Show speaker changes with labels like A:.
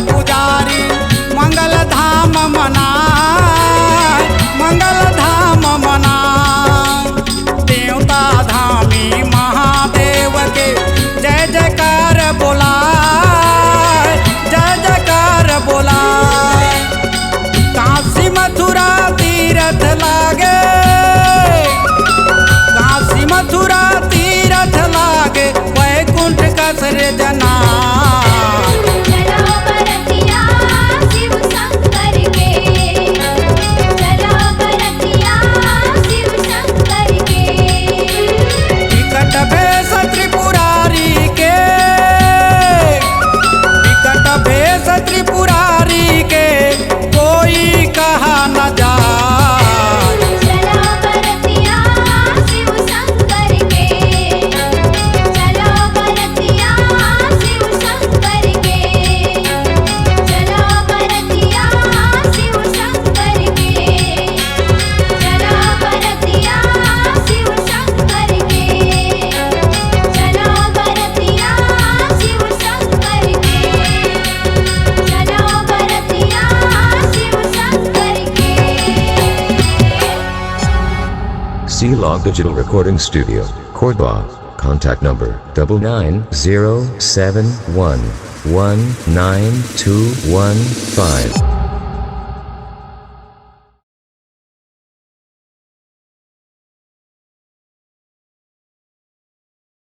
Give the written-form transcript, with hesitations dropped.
A: पुजारी मंगल धाम मनाए, मंगल धाम मनाए। देवता धामी महादेव के जय जयकार बोलाए, जय जयकार बोलाए। काशी मथुरा तीरथ लागे, काशी मथुरा तीरथ लागे, वैकुंठ कसर जना।
B: चलो बरतिया शिव शंकर के, चलो बरतिया शिव शंकर के।
A: विकट भेष त्रिपुरारी के, विकट भेष त्रिपुरारी के, कोई कहा न जाए।
B: चलो बरतिया शिव शंकर के, चलो बरतिया शिव शंकर के, चलो बरतिया शिव शंकर के, चलो बरतिया शिव शंकर के, चलो बरतिया शिव शंकर के, चलो बरतिया शिव शंकर के।
C: C-Log Digital Recording Studio, Cordoba. Contact number 99071192115.